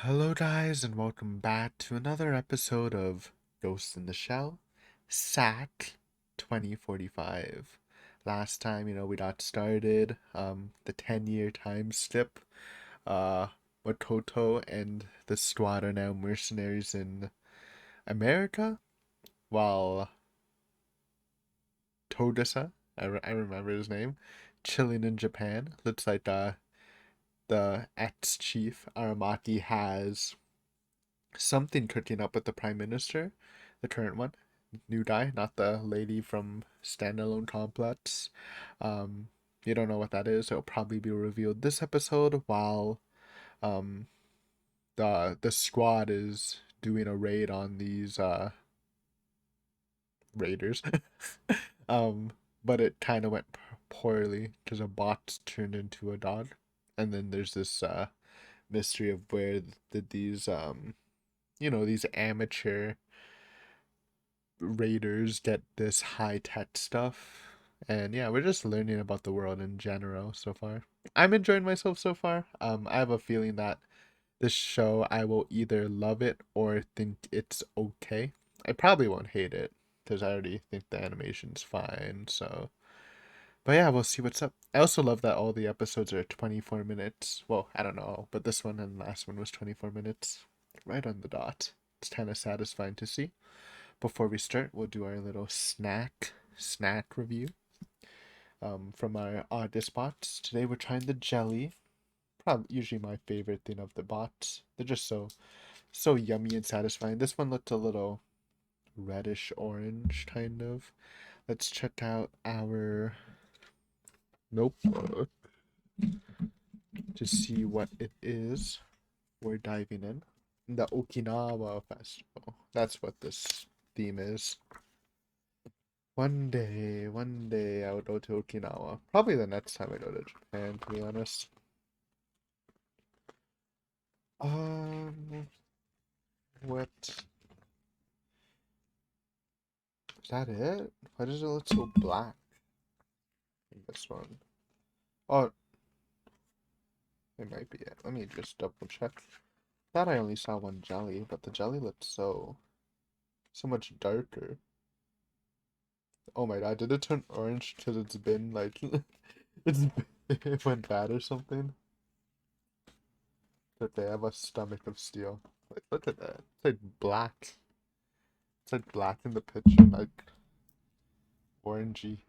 Hello, guys, and welcome back to another episode of Ghost in the Shell, SAT 2045. Last time, we got started, the 10-year time skip, uh, Makoto and the squad are now mercenaries in America, while Togasa, I remember his name, chilling in Japan. Looks like, the ex-chief Aramaki has something cooking up with the prime minister, the current one, new guy, not the lady from Standalone Complex. Um, you don't know what that is. It'll probably be revealed this episode while um the squad is doing a raid on these raiders. um, but it kind of went poorly because a bot turned into a dog, and then there's this mystery of where did these these amateur raiders get this high tech stuff. And yeah, we're just learning about the world in general so far. I'm enjoying myself so far. I have a feeling that this show I will either love it or think it's okay. I probably won't hate it because I already think the animation's fine. So, but yeah, we'll see what's up. I also love that all the episodes are 24 minutes. Well, I don't know, but this one and the last one was 24 minutes, right on the dot. It's kind of satisfying to see. Before we start, we'll do our little snack review from our oddest bots. Today we're trying the jelly. Probably usually my favorite thing of the bots. They're just so yummy and satisfying. This one looked a little reddish orange kind of. Let's check out our notebook to see what it is. We're diving in. The Okinawa Festival. That's what this theme is. One day I would go to Okinawa. Probably the next time I go to Japan, to be honest. Um, what? Is that it? Why does it look so black in this one? Oh, it might be it. Let me just double check. Thought I only saw one jelly, but the jelly looked so much darker. Oh my god, did it turn orange because it's been like it's it went bad or something? That they have a stomach of steel. Like, look at that. It's like black. It's like black in the picture, like orangey.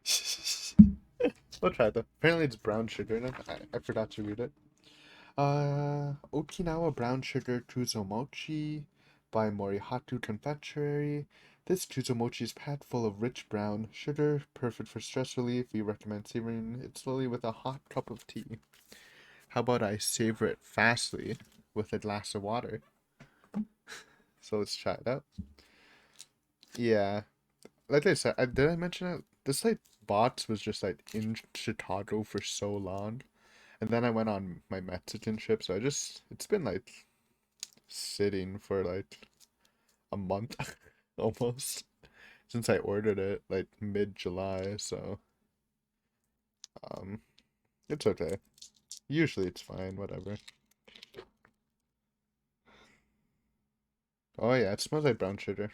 We'll try that. Apparently it's brown sugar in it. I forgot to read it. Okinawa Brown Sugar Kuzomochi by Morihatu Confectionery. This Kuzomochi is packed full of rich brown sugar, perfect for stress relief. We recommend savoring it slowly with a hot cup of tea. How about I savor it fastly with a glass of water? So let's try it out. Yeah, like I said, did I mention it? This like bots was just like in Chicago for so long, and then I went on my Mexican trip, so it's been like sitting for like a month almost since I ordered it like mid-July, so um it's okay. Usually it's fine, whatever. Oh yeah, it smells like brown sugar.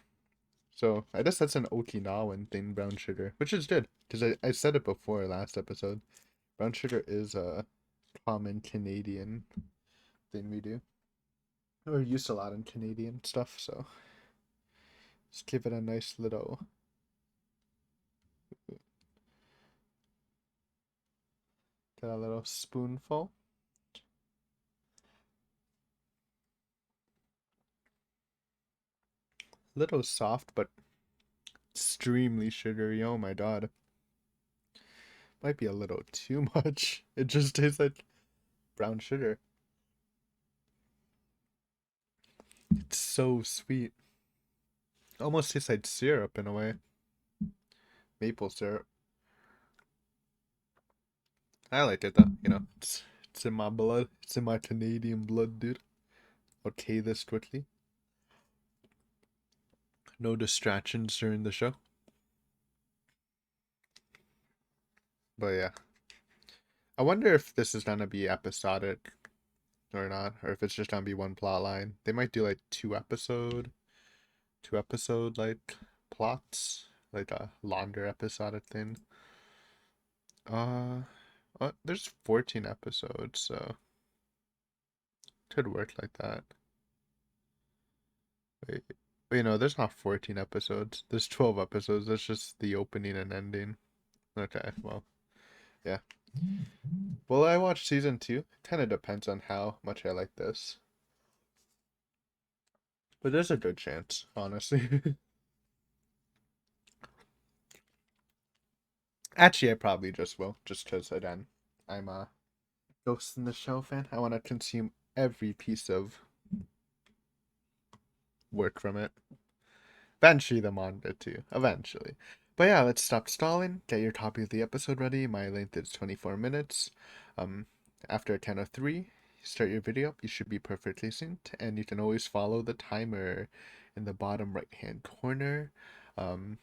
So I guess that's an Okinawan thing, brown sugar, which is good because I said it before last episode. Brown sugar is a common Canadian thing we do. We're used a lot in Canadian stuff, so just give it a nice little get a little spoonful. Little soft but extremely sugary. Oh my god. Might be a little too much. It just tastes like brown sugar. It's so sweet. Almost tastes like syrup in a way. Maple syrup. I like it though, it's in my blood. It's in my Canadian blood, dude. Okay, this quickly. No distractions during the show. But yeah. I wonder if this is gonna be episodic. or not, or if it's just gonna be one plot line. They might do like two episode like plots, like a longer episodic thing. Uh, there's 14 episodes, so could work like that. Wait, there's not 14 episodes. There's 12 episodes. That's just the opening and ending. Okay, well, yeah. Will I watch season two? Kind of depends on how much I like this. But there's a good chance, honestly. Actually, I probably just will, just because, again, I'm a Ghost in the Shell fan. I want to consume every piece of work from it. Eventually, the manga, too. Eventually. But yeah, let's stop stalling. Get your copy of the episode ready. My length is 24 minutes. Um, After a count of three, start your video up. You should be perfectly synced. And you can always follow the timer in the bottom right hand corner. Um,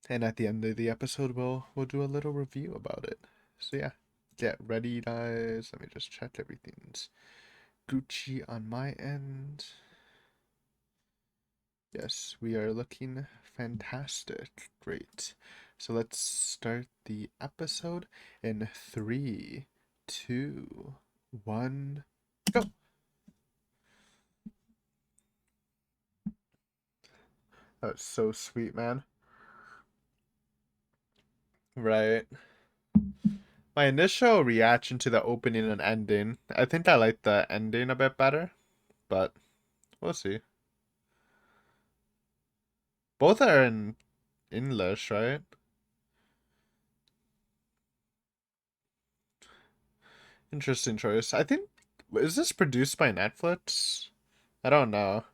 and at the end of the episode, we'll do a little review about it. So yeah, get ready, guys. Let me just check everything's Gucci on my end. Yes, we are looking fantastic. Great. So let's start the episode in three, two, one, go. That was so sweet, man. Right. My initial reaction to the opening and ending, I think I like the ending a bit better, but we'll see. Both are in English, right? Interesting choice. I think, is this produced by Netflix? I don't know.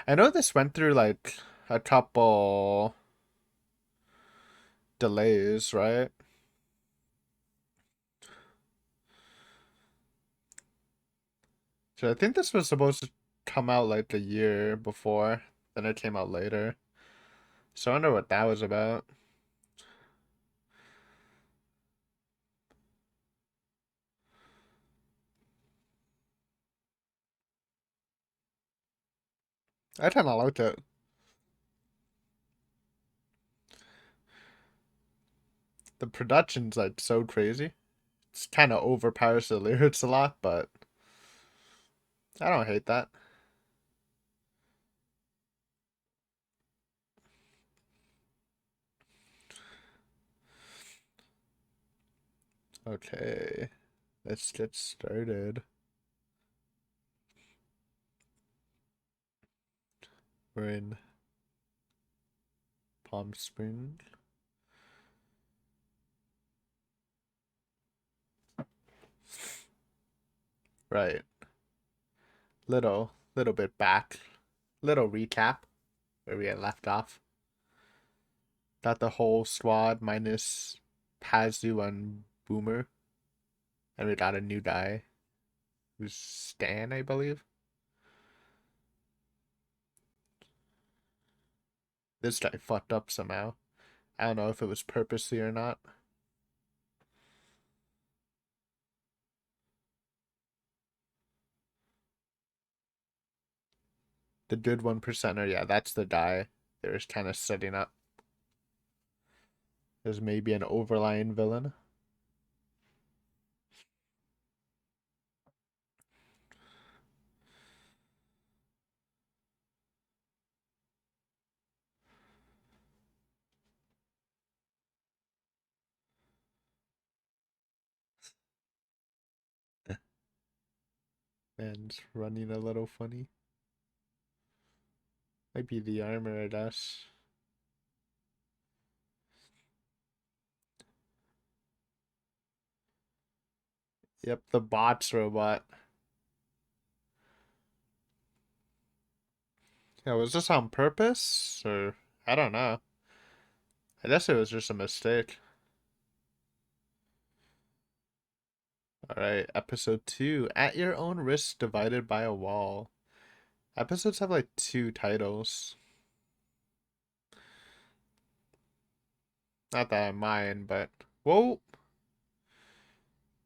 I know this went through like a couple delays, right? So I think this was supposed to come out like a year before, then it came out later. So I wonder what that was about. I kind of liked it. The production's like so crazy. It's kind of overpowers the lyrics a lot, but I don't hate that. Okay, let's get started. We're in Palm Springs. Right. Little bit back. Little recap where we had left off. Got the whole squad minus Pazu and Boomer. And we got a new guy who's Stan, I believe. This guy fucked up somehow. I don't know if it was purposely or not. The good 1%er, yeah, that's the guy they were kind of setting up as maybe an overlying villain. And running a little funny. Might be the armor, I guess. Yep, the bots robot. Yeah, was this on purpose? Or I don't know. I guess it was just a mistake. Alright, episode 2. At your own risk divided by a wall. Episodes have like two titles. Not that I mind, but whoa.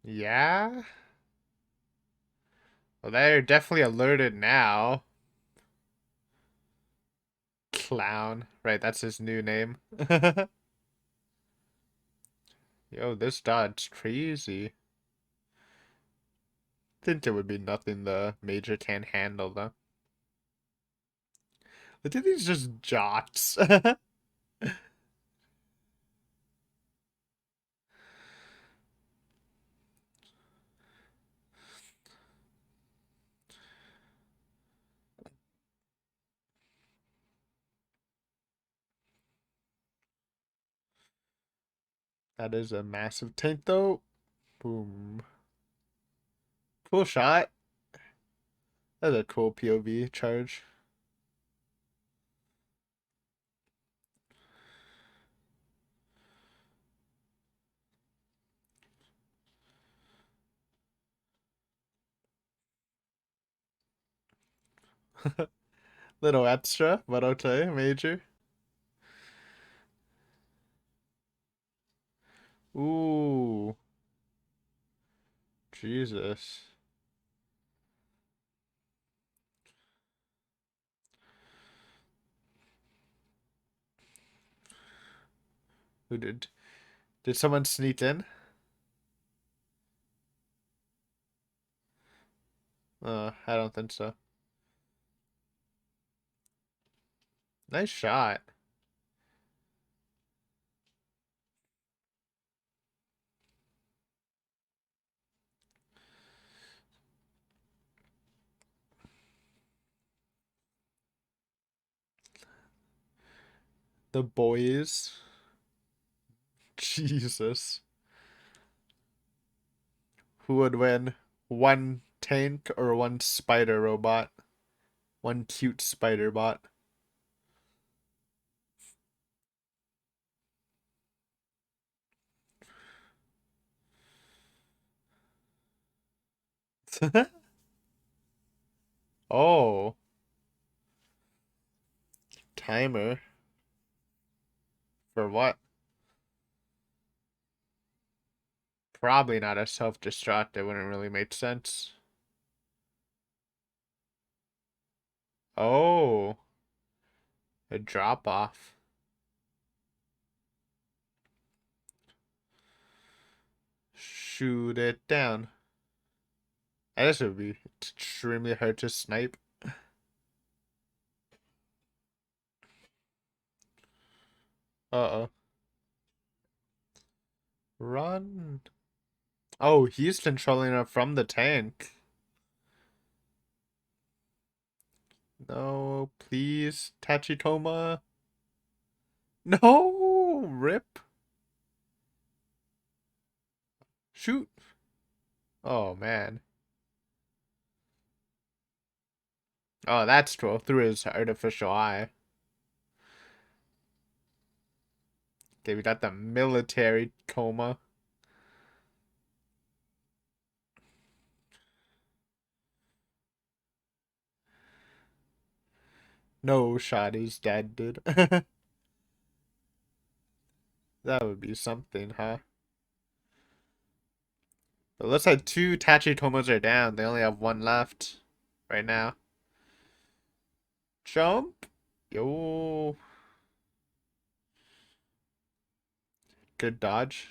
Yeah. Well, they're definitely alerted now. Clown. Right, that's his new name. Yo, this dodge crazy. Think it would be nothing the Major can't handle though. Look at these just jots. That is a massive tank though. Boom. Cool shot. That's a cool POV charge. Little extra, but okay, Major. Ooh. Jesus. Who did? Did someone sneak in? I don't think so. Nice shot. The boys. Jesus. Who would win? One tank or one spider robot? One cute spider bot. Oh, timer. For what? Probably not a self-destruct. It wouldn't really make sense. Oh, a drop off. Shoot it down. I guess it would be extremely hard to snipe. Uh-oh. Run. Oh, he's controlling it from the tank. No, please, Tachikoma. No, rip. Shoot. Oh, man. Oh, that's cool. Through his artificial eye. Okay, we got the military coma. No shot, he's dead, dude. That would be something, huh? It looks like two Tachitomas are down. They only have one left right now. Jump. Yo. Good dodge.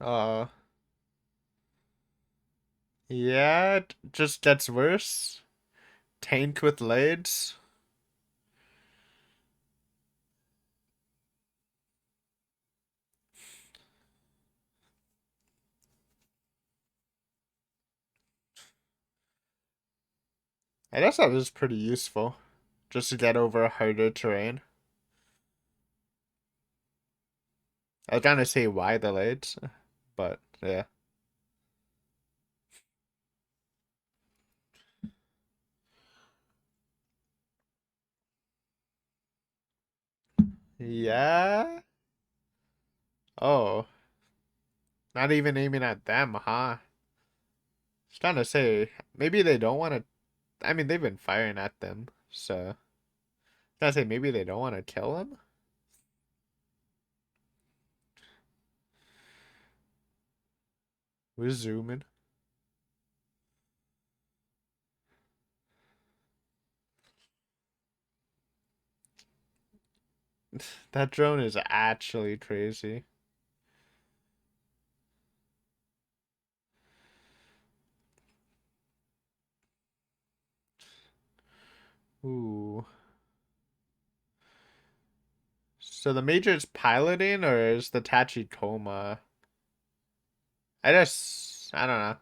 Uh, yeah, it just gets worse. Tank with leads. I guess that is pretty useful. Just to get over harder terrain. I was gonna say why the leads, but yeah. Yeah. Oh, not even aiming at them, huh? Just trying to say, maybe they don't want to. I mean, they've been firing at them, so. Trying to say, maybe they don't want to kill them? We're zooming. That drone is actually crazy. Ooh. So the Major's piloting, or is the Tachikoma? I don't know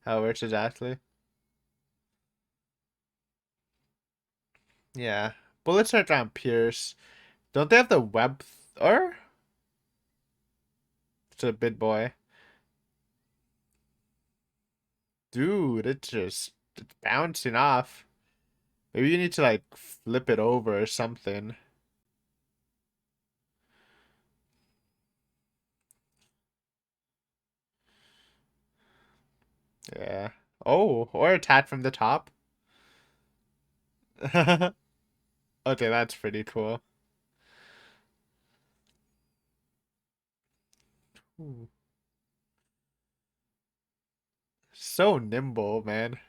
how it works exactly. Yeah. Bullets are on Pierce. Don't they have the web or? It's a big boy. Dude, it's bouncing off. Maybe you need to like flip it over or something. Yeah. Oh, or attack from the top. Okay, that's pretty cool. Ooh. So nimble, man.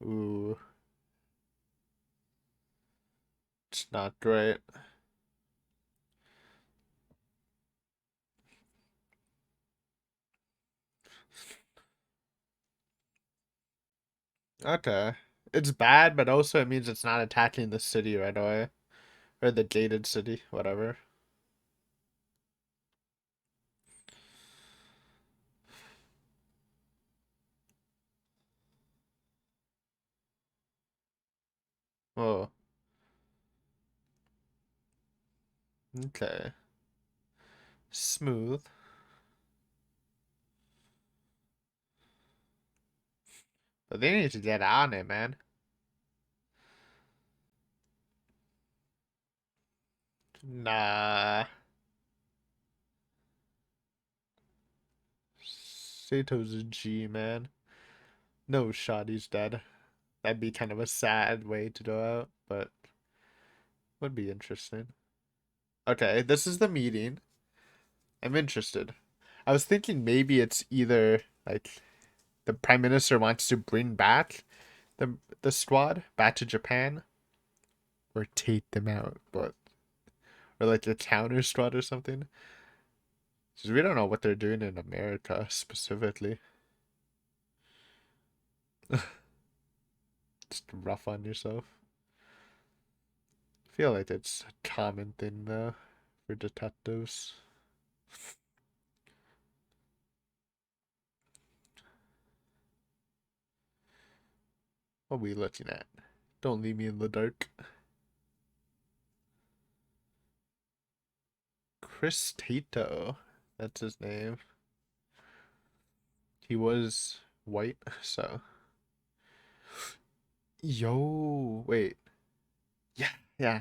Ooh, it's not great. Okay. It's bad, but also it means it's not attacking the city right away. Or the gated city, whatever. Oh, okay. Smooth. But they need to get on it, man. Nah. Sato's a G, man. No shot, he's dead. That'd be kind of a sad way to go out, but would be interesting. Okay, this is the meeting. I'm interested. I was thinking maybe it's either like the prime minister wants to bring back the squad back to Japan or take them out, but or like a counter squad or something. Because we don't know what they're doing in America specifically. Just rough on yourself. I feel like it's a common thing though for detectives. What are we looking at? Don't leave me in the dark. Chris Tato. That's his name. He was white, so. Yo, wait. Yeah, yeah.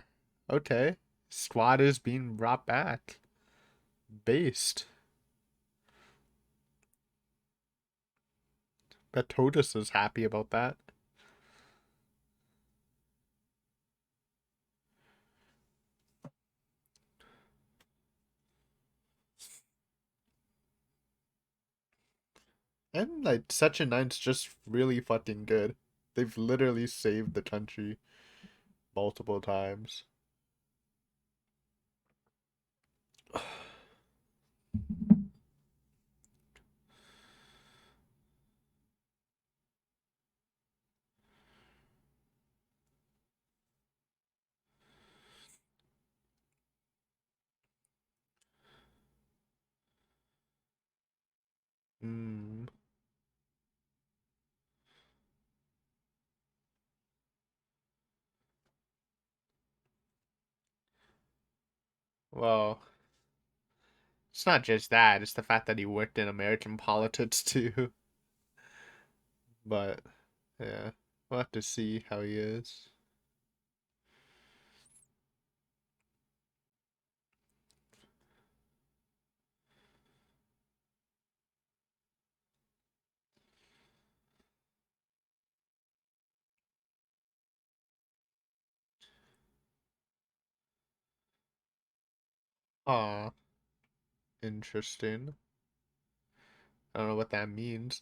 Okay. Squad is being brought back. Based. Bet Totus is happy about that. And like Section 9's just really fucking good. They've literally saved the country multiple times. Hmm. Well, it's not just that, it's the fact that he worked in American politics too. But yeah, we'll have to see how he is. Aw, interesting. I don't know what that means.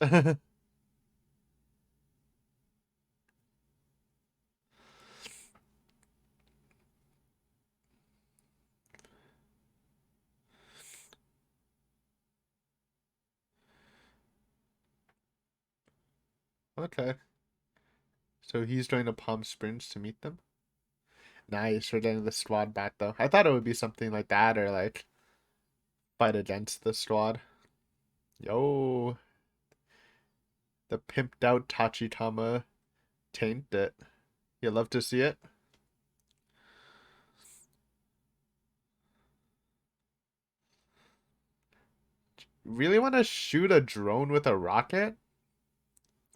Okay. So he's going to Palm Springs to meet them? Nice, we're getting the squad back though. I thought it would be something like that or like fight against the squad. Yo, the pimped out Tachitama taint it. You love to see it? Really want to shoot a drone with a rocket?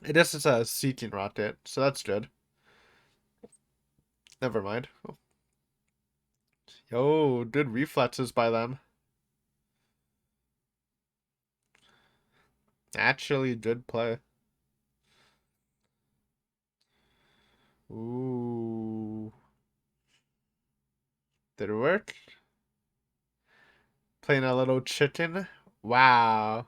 It is a seeking rocket, so that's good. Never mind. Yo, good reflexes by them. Actually, good play. Ooh. Did it work? Playing a little chicken? Wow.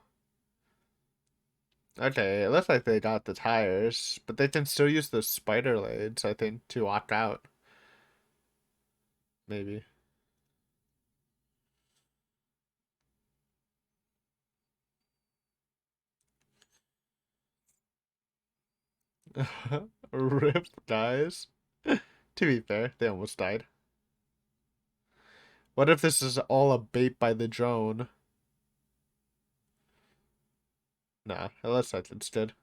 Okay, it looks like they got the tires, but they can still use the spider blades, I think, to walk out. Maybe. Rip, guys. To be fair, they almost died. What if this is all a bait by the drone? Nah, it looks like it's good.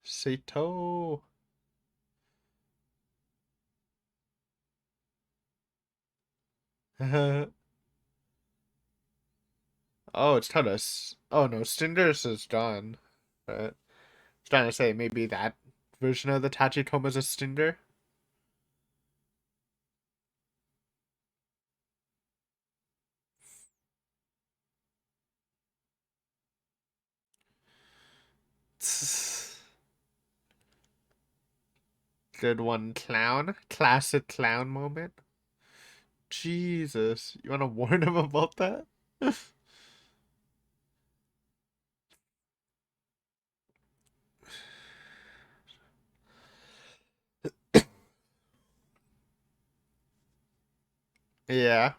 Sato. Oh, it's Tutus. Oh no, Cinders is gone. But I was trying to say maybe that version of the Tachikoma is a Stinger. Good one, clown. Classic clown moment. Jesus, you want to warn him about that? Yeah.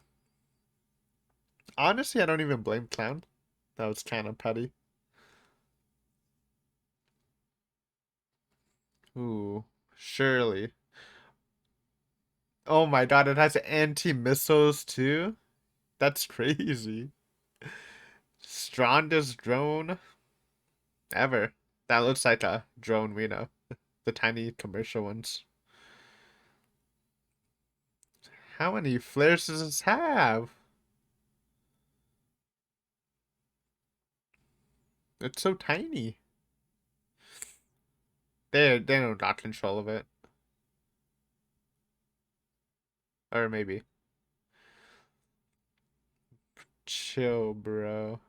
Honestly, I don't even blame clown. That was kind of petty. Ooh, surely. Oh my god, it has anti-missiles too? That's crazy. Strongest drone ever. That looks like a drone we know. The tiny commercial ones. How many flares does this have? It's so tiny. They don't got control of it. Or maybe. Chill, bro.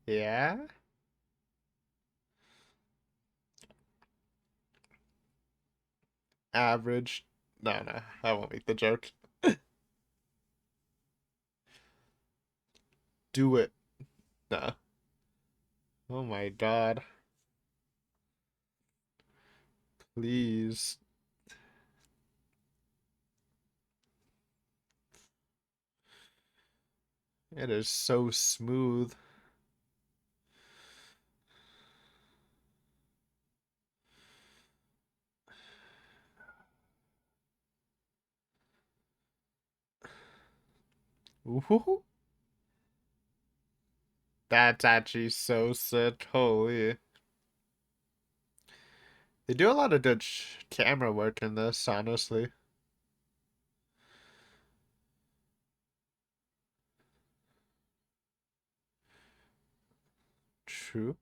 Yeah? Average. No, no, I won't make the joke. Do it. No. Oh my god. Please. It is so smooth. Ooh. That's actually so sick. Holy. They do a lot of good camera work in this, honestly. True.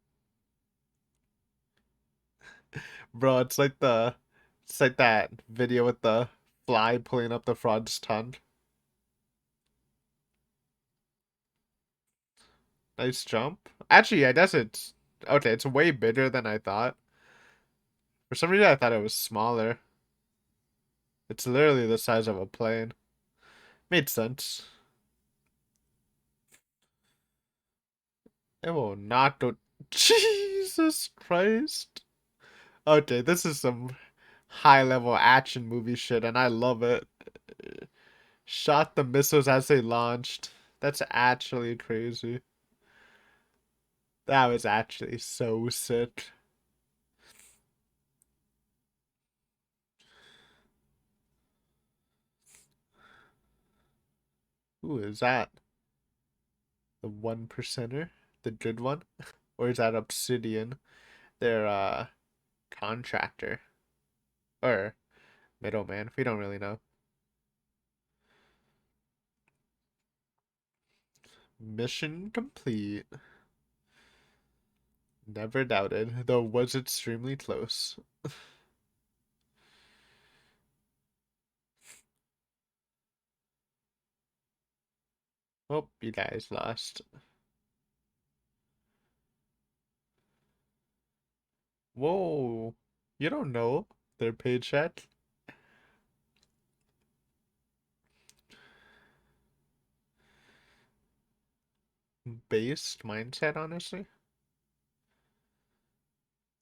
Bro, it's like that video with the fly pulling up the frog's tongue. Nice jump. Actually, I guess it's okay, it's way bigger than I thought. For some reason I thought it was smaller. It's literally the size of a plane. Made sense. It will not go. Jesus Christ. Okay, this is some high level action movie shit, and I love it. Shot the missiles as they launched. That's actually crazy. That was actually so sick. Who is that? The one percenter? The good one? Or is that Obsidian? Their contractor. Or middleman. We don't really know. Mission complete. Never doubted, though was extremely close. Oh, you guys lost. Whoa. You don't know their paycheck? Based mindset, honestly.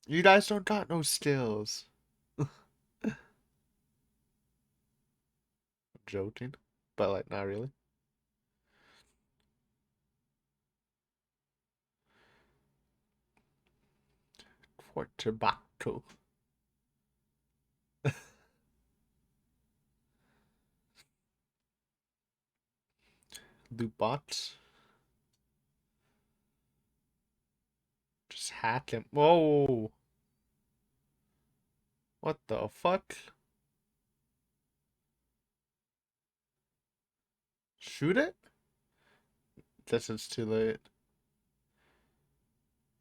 You guys don't got no skills. Joking, but like not really. Quarterback. Loot just hack him. Whoa. What the fuck? Shoot it? Guess it's too late.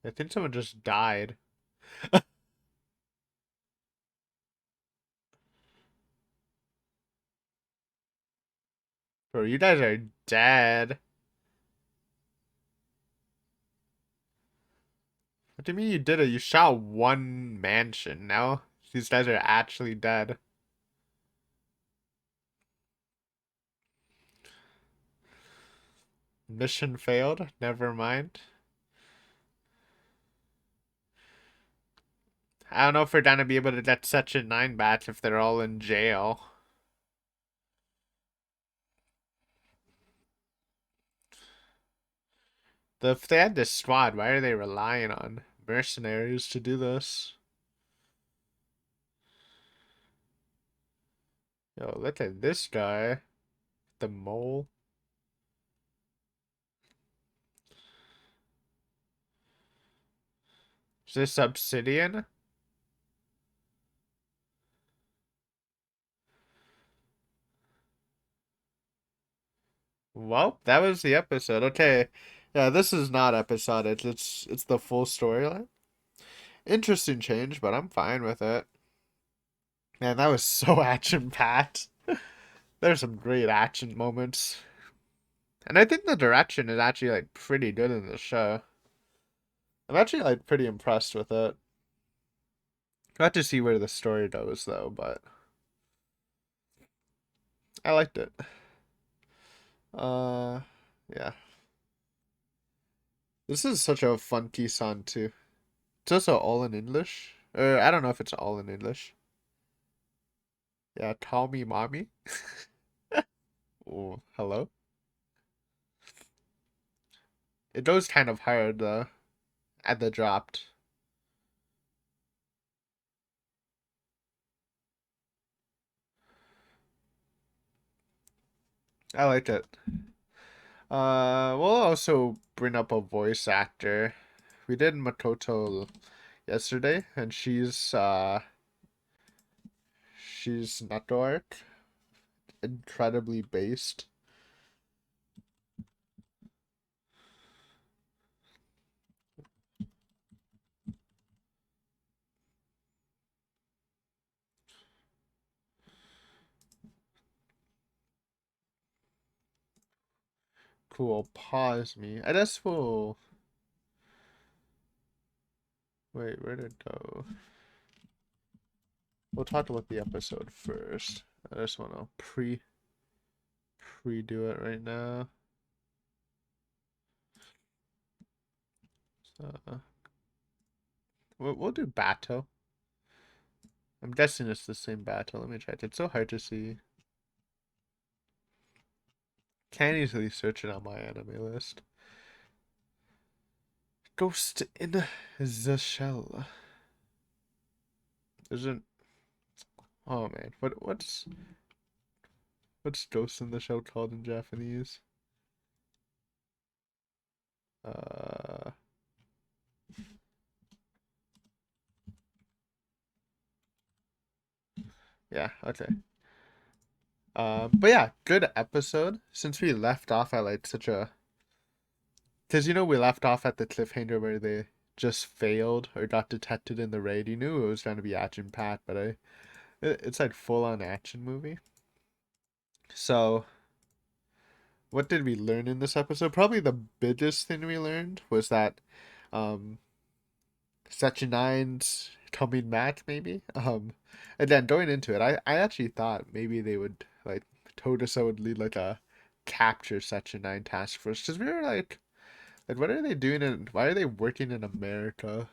I think someone just died. Bro, you guys are dead. What do you mean you did it? You shot one mansion. Now these guys are actually dead. Mission failed. Never mind. I don't know if we're gonna be able to get Section 9 back if they're all in jail. If they had this squad, why are they relying on mercenaries to do this? Yo, look at this guy. The mole. Is this Obsidian? Well, that was the episode. Okay. Yeah, this is not episodic. It's the full storyline. Interesting change, but I'm fine with it. Man, that was so action packed. There's some great action moments. And I think the direction is actually like pretty good in the show. I'm actually like pretty impressed with it. Got to see where the story goes though, but I liked it. Uh yeah. This is such a funky song too. It's also all in English. Or I don't know if it's all in English. Yeah, call me mommy. Oh, hello. It goes kind of hard though at the dropped. I liked it. We'll also bring up a voice actor. We did Makoto yesterday, and she's network incredibly based. Cool. Pause me. I just will. Wait, where did it go? We'll talk about the episode first. I just want to pre-do it right now. So we'll do battle. I'm guessing it's the same battle. Let me check. It's so hard to see. Can't easily search it on my anime list. Ghost in the Shell. Isn't. Oh man, what's Ghost in the Shell called in Japanese? Uh, yeah, okay. But yeah, good episode. Since we left off at like such a, because we left off at the cliffhanger where they just failed or got detected in the raid. You knew it was going to be action packed, but it's like full on action movie. So what did we learn in this episode? Probably the biggest thing we learned was that um Section 9's coming back maybe. And then going into it, I actually thought maybe they would like Togusa would lead like a capture Section 9 task force because we were like what are they doing and why are they working in America?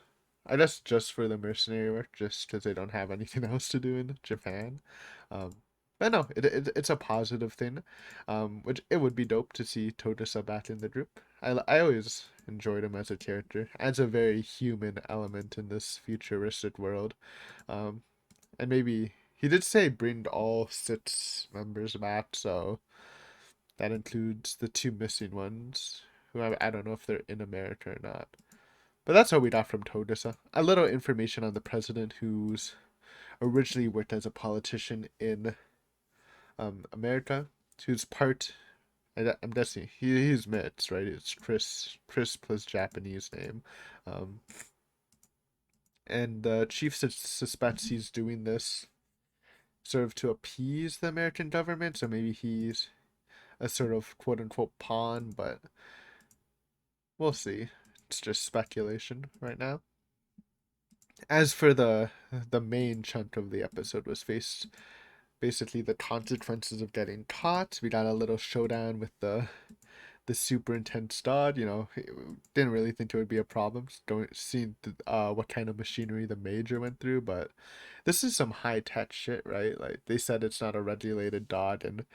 I guess just for the mercenary work, just because they don't have anything else to do in Japan. Um, but no, it's a positive thing. Which it would be dope to see Togusa back in the group. I always enjoyed him as a character, adds a very human element in this futuristic world. Um, and maybe he did say bring all 6 members back, so that includes the 2 missing ones, who I don't know if they're in America or not. But that's all we got from Togusa. A little information on the president who's originally worked as a politician in America, who's part. I'm guessing he's mixed, right? It's Chris plus Japanese name, um, and the chief suspects he's doing this sort of to appease the American government. So maybe he's a sort of quote unquote pawn, but we'll see. It's just speculation right now. As for the main chunk of the episode was basically the consequences of getting caught. We got a little showdown with the super intense dog. Didn't really think it would be a problem going seeing what kind of machinery the major went through, but this is some high tech shit, right? Like they said it's not a regulated dog and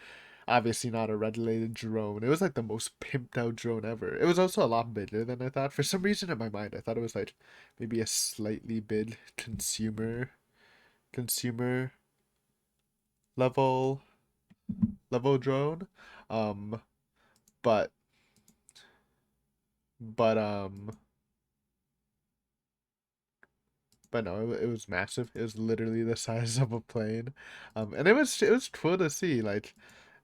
obviously not a regulated drone. It was like the most pimped out drone ever. It was also a lot bigger than I thought. For some reason in my mind I thought it was like maybe a slightly big consumer level drone. Um, but but but no, it was massive. It was literally the size of a plane. And it was cool to see like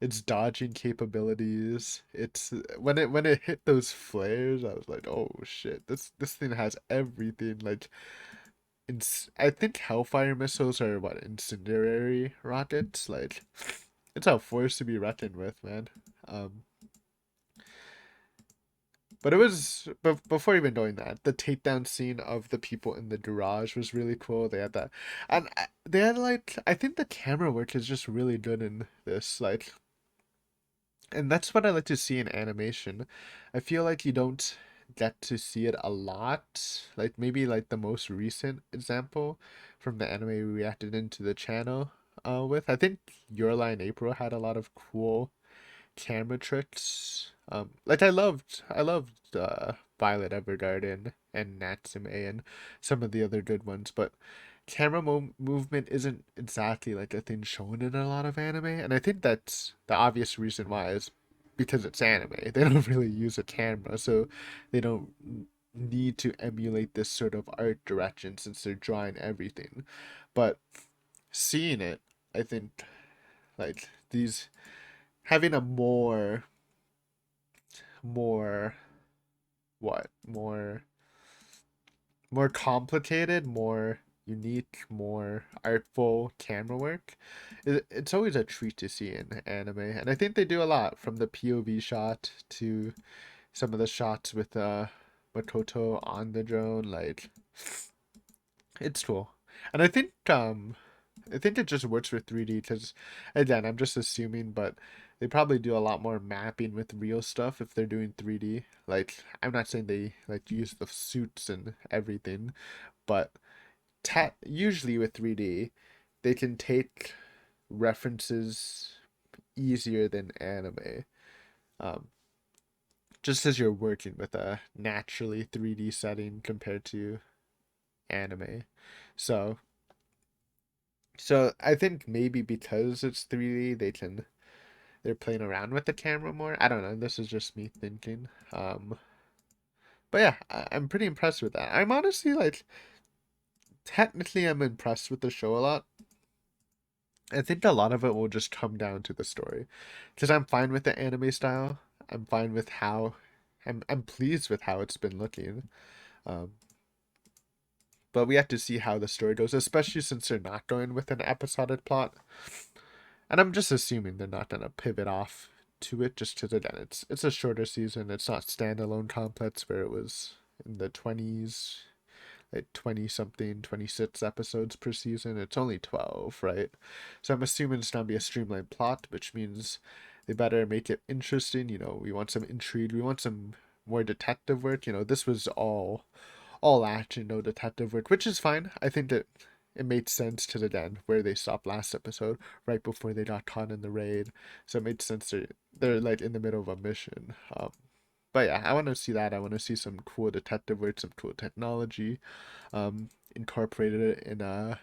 its dodging capabilities. It's when it hit those flares, I was like, oh shit, this thing has everything. Like, I think Hellfire missiles are what incendiary rockets. Like, it's a force to be reckoned with, man. Um, But it was before even doing that, the takedown scene of the people in the garage was really cool. They had that, and they had like I think the camera work is just really good in this. Like, and that's what I like to see in animation. I feel like you don't get to see it a lot. Like maybe like the most recent example from the anime we reacted into the channel with. I think Your Lie in April had a lot of cool camera tricks. Like I loved Violet Evergarden and Natsume and some of the other good ones, but camera movement isn't exactly like a thing shown in a lot of anime, and I think that's the obvious reason why is because it's anime. They don't really use a camera, so they don't need to emulate this sort of art direction since they're drawing everything. But seeing it, I think like these having a more what more complicated, more unique, more artful camera work, it's always a treat to see in anime. And I think they do a lot, from the POV shot to some of the shots with Makoto on the drone. Like, it's cool. And I think it just works with 3D because, again, I'm just assuming, but they probably do a lot more mapping with real stuff if they're doing 3D. Like, I'm not saying they like use the suits and everything, but usually with 3D, they can take references easier than anime. Um, just as you're working with a naturally 3D setting compared to anime. So so I think maybe because it's 3D, they're playing around with the camera more. I don't know. This is just me thinking. But yeah, I'm pretty impressed with that. I'm honestly like, technically, I'm impressed with the show a lot. I think a lot of it will just come down to the story, because I'm fine with the anime style. I'm fine with how, I'm pleased with how it's been looking. Um, but we have to see how the story goes, especially since they're not going with an episodic plot. And I'm just assuming they're not gonna pivot off to it, just because again it's a shorter season. It's not standalone complex where it was in the 20s, like 20 something, 26 episodes per season. It's only 12, right? So I'm assuming it's gonna be a streamlined plot, which means they better make it interesting. We want some intrigue, we want some more detective work. This was all action, no detective work, which is fine. I think that it made sense to the end where they stopped last episode, right before they got caught in the raid. So it made sense they're like in the middle of a mission. But yeah, I want to see that. I want to see some cool detective work, some cool technology, incorporated in a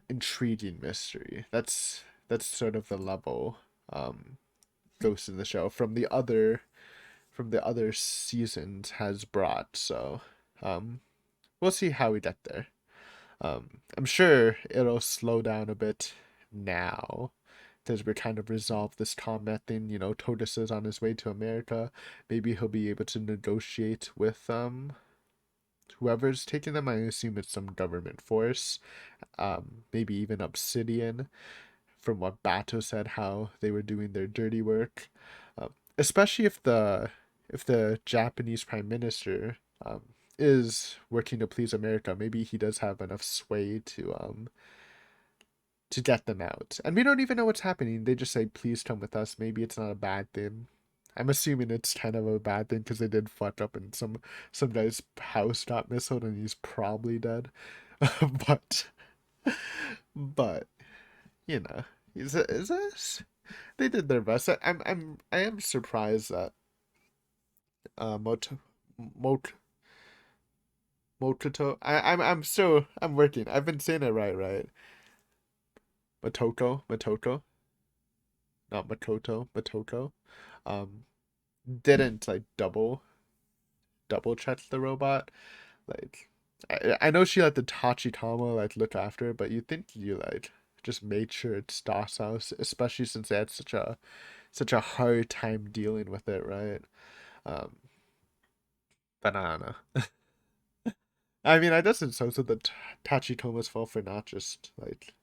intriguing mystery. That's sort of the level Ghost in the Shell from the other seasons has brought. So we'll see how we get there. I'm sure it'll slow down a bit now because we're kind of resolved this combat thing. Totus is on his way to America. Maybe he'll be able to negotiate with whoever's taking them. I assume it's some government force. Maybe even Obsidian, from what Bato said, how they were doing their dirty work. Especially if the Japanese Prime Minister is working to please America. Maybe he does have enough sway to get them out. And we don't even know what's happening. They just say, please come with us. Maybe it's not a bad thing. I'm assuming it's kind of a bad thing because they did fuck up and some guy's house got missiled and he's probably dead. but but you know, is this? They did their best. I am surprised that Mot Mototo. I'm working. I've been saying it right. Motoko, not Makoto, Motoko. Um, didn't like double check the robot. Like, I know she let the Tachikama like look after it, but you think you like just made sure it's docile, especially since they had such a hard time dealing with it, right? Um, but I don't know. I mean, I guess it's also the Tachikoma's fault for not just like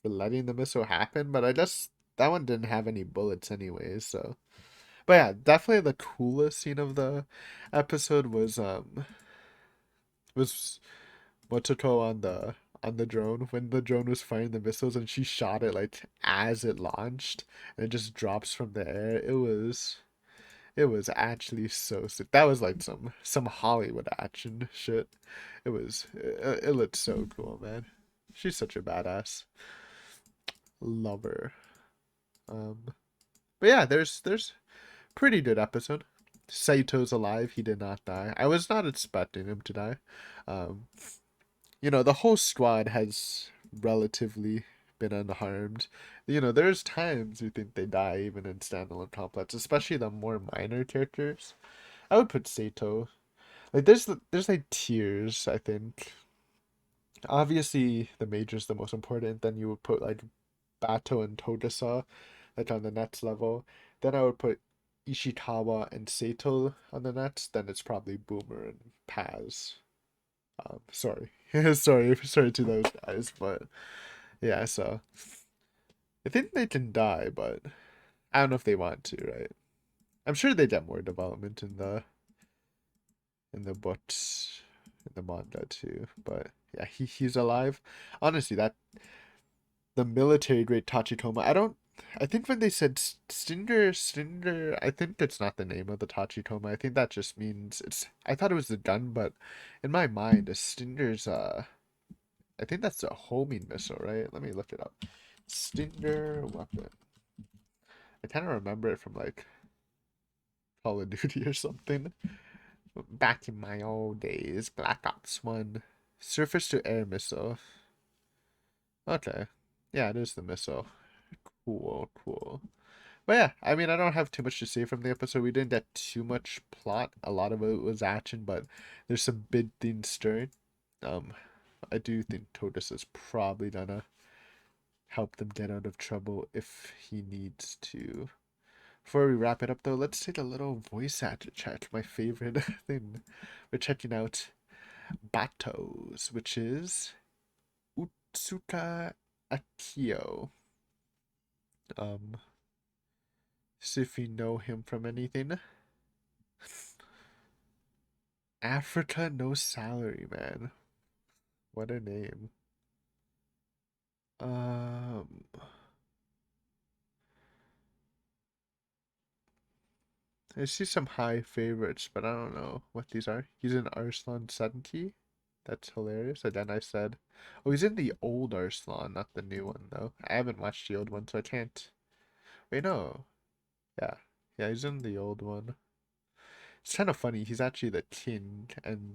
for letting the missile happen, but I guess that one didn't have any bullets anyways, so. But yeah, definitely the coolest scene of the episode was Motoko on the drone when the drone was firing the missiles and she shot it like as it launched and it just drops from the air. It was actually so sick. That was like some Hollywood action shit. It looked so cool, man. She's such a badass. Love her. Um, but yeah, there's pretty good episode. Saito's alive. He did not die. I was not expecting him to die. Um, the whole squad has relatively been unharmed. There's times you think they die even in standalone complex, especially the more minor characters. I would put Saito. Like there's like tiers, I think. Obviously the major's the most important, then you would put like Bato and Togasa, like on the next level. Then I would put Ishikawa and Saito on the next, then it's probably Boomer and Paz. Sorry, sorry to those guys, but yeah. So I think they can die, but I don't know if they want to, right? I'm sure they get more development in the books, in the manga too. But yeah, he's alive. Honestly, that the military grade Tachikoma. I think when they said Stinger, I think that's not the name of the Tachikoma. I think that just means it's. I thought it was the gun, but in my mind, a Stinger's. I think that's a homing missile, right? Let me look it up. Stinger weapon. I kind of remember it from like Call of Duty or something. Back in my old days, Black Ops 1. Surface to air missile. Okay. Yeah, it is the missile. Cool, cool. But yeah, I mean, I don't have too much to say from the episode. We didn't get too much plot. A lot of it was action, but there's some big things stirring. Um, I do think Totus is probably gonna help them get out of trouble if he needs to. Before we wrap it up, though, let's take a little voice actor check. My favorite thing. We're checking out Batos, which is Utsuka Akio. See if you know him from anything. Africa No Salary, man. What a name. Um, I see some high favorites, but I don't know what these are. He's in Arslan 70. That's hilarious. And then I said, oh, he's in the old Arslan, not the new one, though. I haven't watched the old one, so I can't. Wait, no. Yeah. Yeah, he's in the old one. It's kind of funny. He's actually the king, and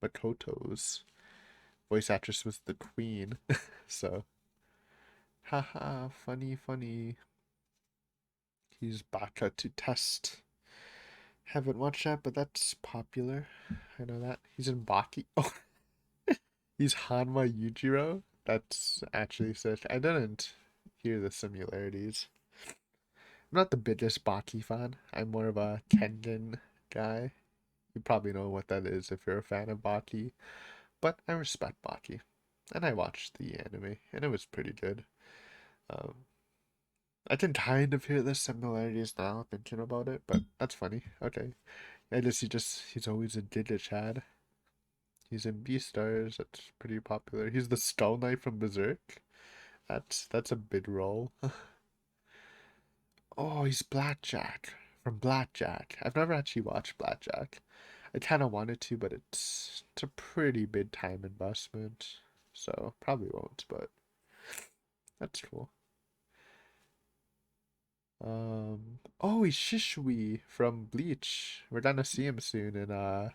Makoto's voice actress was the queen. So, haha, funny, funny. He's Baka to test. Haven't watched that, but that's popular. I know that. He's in Baki. Oh, he's Hanma Yujiro. That's actually sick. I didn't hear the similarities. I'm not the biggest Baki fan. I'm more of a Kengan guy. You probably know what that is if you're a fan of Baki. But I respect Baki. And I watched the anime, and it was pretty good. Um, I can kind of hear the similarities now, thinking about it, but that's funny. Okay. I guess he's always a Giga Chad. He's in Beastars, that's pretty popular. He's the Skull Knight from Berserk. That's a big role. Oh, he's Blackjack from Blackjack. I've never actually watched Blackjack. I kind of wanted to, but it's a pretty big time investment, so probably won't. But that's cool. Oh, he's Shishui from Bleach. We're gonna see him soon in the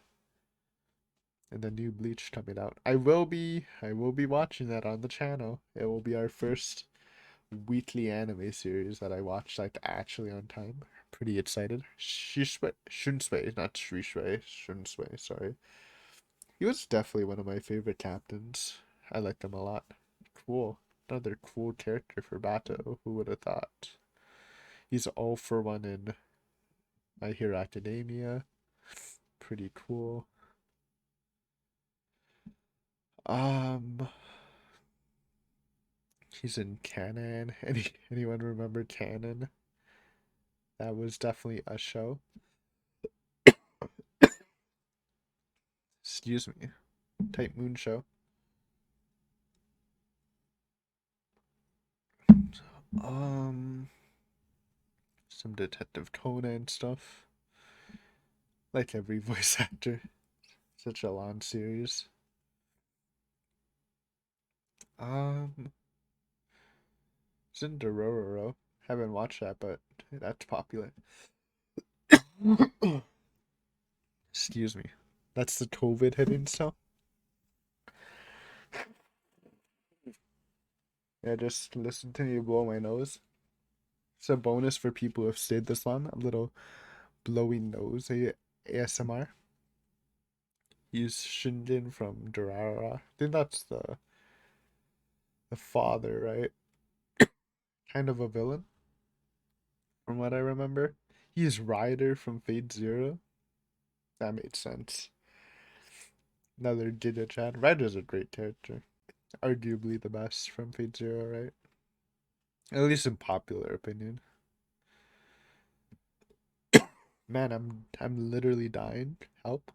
new Bleach coming out. I will be watching that on the channel. It will be our first weekly anime series that I watch like actually on time. Pretty excited. Shunsui, not Shunsui, sorry. He was definitely one of my favorite captains. I liked him a lot. Cool. Another cool character for Bato. Who would have thought? He's all for one in My Hero Academia. Pretty cool. Um, he's in Canon. Anyone remember Canon? That was definitely a show. Excuse me. Type Moon show. Um, some Detective Conan stuff. Like every voice actor. Such a long series. Um, it's in Dororo. Haven't watched that, but that's popular. Excuse me. That's the COVID hitting stuff. Yeah, just listen to me blow my nose. It's a bonus for people who have stayed this long. A little blowing nose ASMR. He's Shingen from Durara. I think that's the father, right? Kind of a villain, from what I remember. He's Ryder from Fate Zero. That made sense. Another Giga-chan. Red is a great character. Arguably the best from Fate Zero, right? At least in popular opinion. Man, I'm literally dying. Help.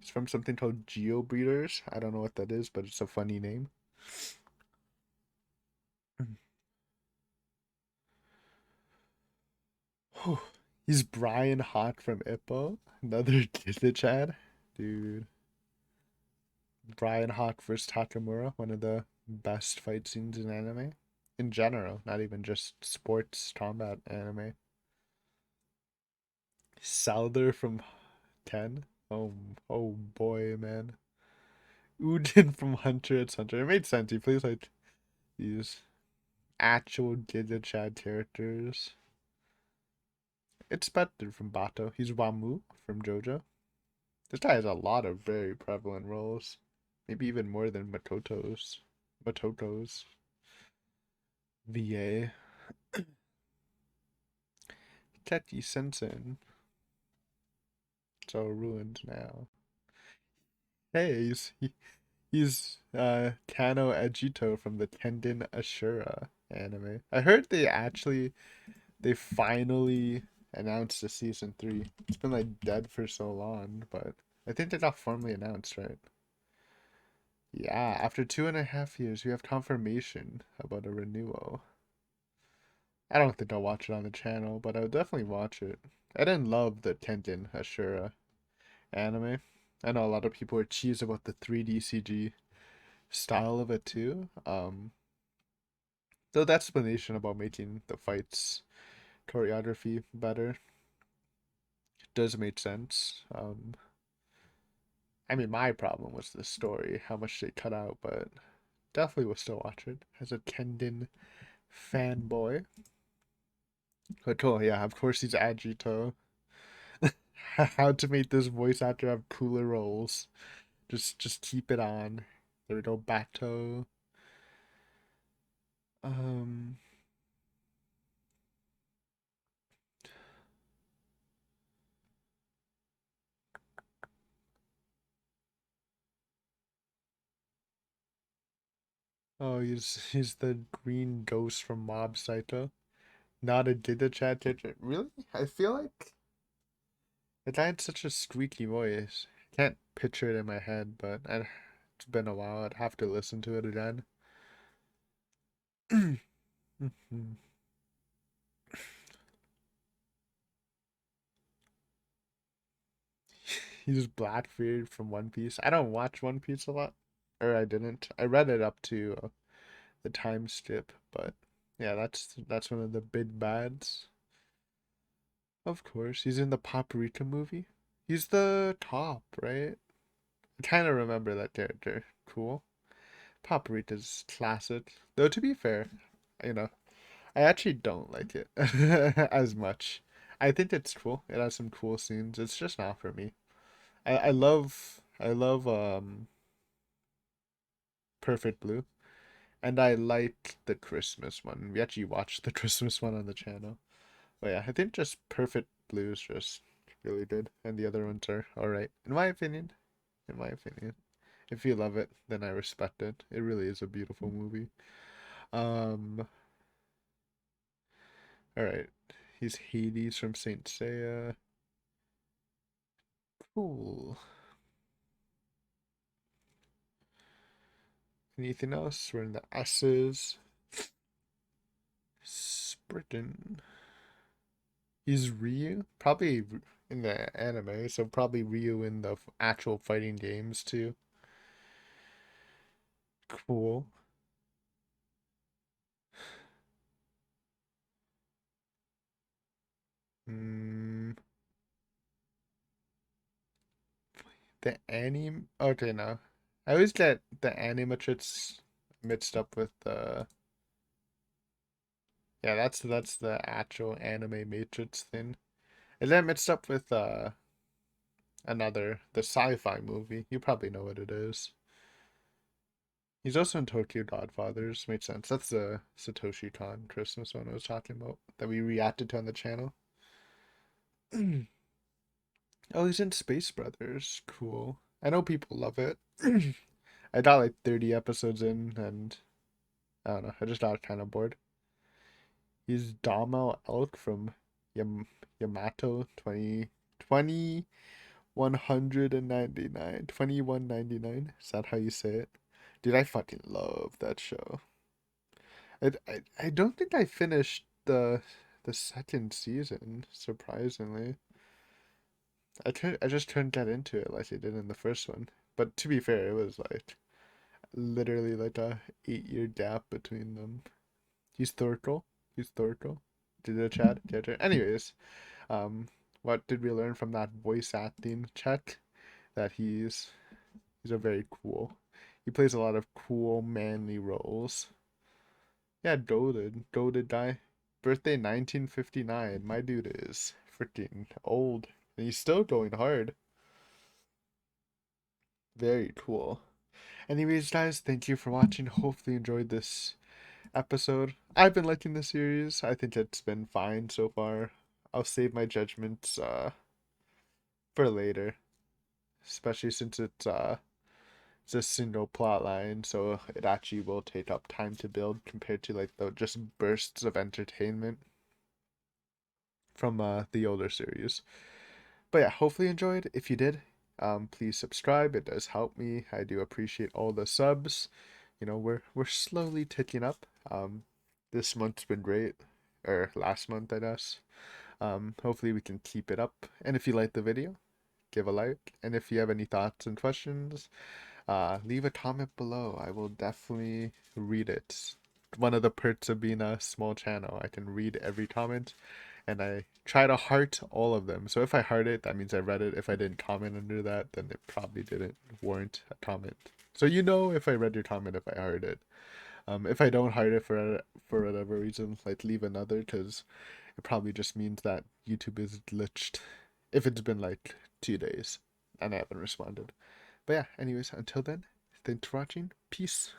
It's from something called GeoBreeders. I don't know what that is, but it's a funny name. He's Brian Hawk from Ippo. Another Giga-chan. Dude. Brian Hawk versus Takamura, one of the best fight scenes in anime. In general, not even just sports combat anime. Salder from 10. Oh boy, man. Uden from Hunter x Hunter. It made sense. He plays like these actual Giga Chad characters. It's better from Bato. He's Wamu from JoJo. This guy has a lot of very prevalent roles. Maybe even more than Matoto's VA. Teki Sensen. So ruined now. Hey, he's Kano Ejito from the Tenden Ashura anime. I heard they finally announced the season 3. It's been like dead for so long, but I think they got formally announced, right? Yeah, after 2.5 years, we have confirmation about a renewal. I don't think I'll watch it on the channel, but I would definitely watch it. I didn't love the Tenten Ashura anime. I know a lot of people are cheesed about the 3D CG style of it too. Though the explanation about making the fights choreography better does make sense. I mean, my problem was the story, how much they cut out, but definitely will still watch it as a Tenden fanboy. But cool, yeah, of course he's Agito. How to make this voice actor have cooler roles. Just keep it on. There we go, Bato. Um oh he's the green ghost from Mob Psycho. Not a Dida chat teacher. Really? I feel like it had such a squeaky voice. I can't picture it in my head, but it's been a while. I'd have to listen to it again. He's Blackbeard from One Piece. I don't watch One Piece a lot, or I didn't. I read it up to the time skip, but yeah, that's one of the big bads. Of course, he's in the Paprika movie. He's the top, right? I kind of remember that character. Cool. Paprika's classic. Though to be fair, you know, I actually don't like it as much. I think it's cool. It has some cool scenes. It's just not for me. I love Perfect Blue, and I like the Christmas one. We actually watched the Christmas one on the channel. But yeah, I think just Perfect Blue is just really good, and the other ones are alright, in my opinion. In my opinion, if you love it, then I respect it. It really is a beautiful movie. Um, all right, he's Hades from Saint Seiya. Cool. Anything else? We're in the S's. Spritin. He's Ryu, probably in the anime, so probably Ryu in the actual fighting games too. Cool. Mm, the anime. Okay, no. I always get the animatrix mixed up with the. Yeah, that's the actual anime matrix thing. And then mixed up with the sci-fi movie. You probably know what it is. He's also in Tokyo Godfathers. Makes sense. That's the Satoshi Kon Christmas one I was talking about that we reacted to on the channel. Oh, he's in Space Brothers. Cool. I know people love it. I got like 30 episodes in, and I don't know. I just got kind of bored. He's Damo Elk from Yamato 199. 2199. Is that how you say it? Dude, I fucking love that show. I don't think I finished the second season, surprisingly. I just couldn't get into it like I did in the first one. But to be fair, it was like literally like a 8 year gap between them. He's Thorkel. He's Thorkel. Did it, Chad? Get it? Anyways, um, what did we learn from that voice acting check? That he's a very cool. He plays a lot of cool manly roles. Yeah, Goated guy. Birthday 1959. My dude is freaking old. And he's still going hard. Very cool. Anyways, guys, thank you for watching. Hopefully you enjoyed this episode. I've been liking the series. I think it's been fine so far. I'll save my judgments for later. Especially since it's a single plot line, so it actually will take up time to build compared to like the just bursts of entertainment from the older series. But yeah, hopefully you enjoyed. If you did, please subscribe. It does help me. I do appreciate all the subs. You know, we're slowly ticking up. This month's been great, or last month, I guess. Hopefully we can keep it up. And if you like the video, give a like. And if you have any thoughts and questions, leave a comment below. I will definitely read it. One of the perks of being a small channel, I can read every comment, and I try to heart all of them. So if I heart it, that means I read it. If I didn't comment under that, then it probably didn't warrant a comment. So you know if I read your comment if I heart it. If I don't heart it for whatever reason, like leave another, because it probably just means that YouTube is glitched. If it's been like 2 days and I haven't responded. But yeah, anyways, until then, thanks for watching. Peace.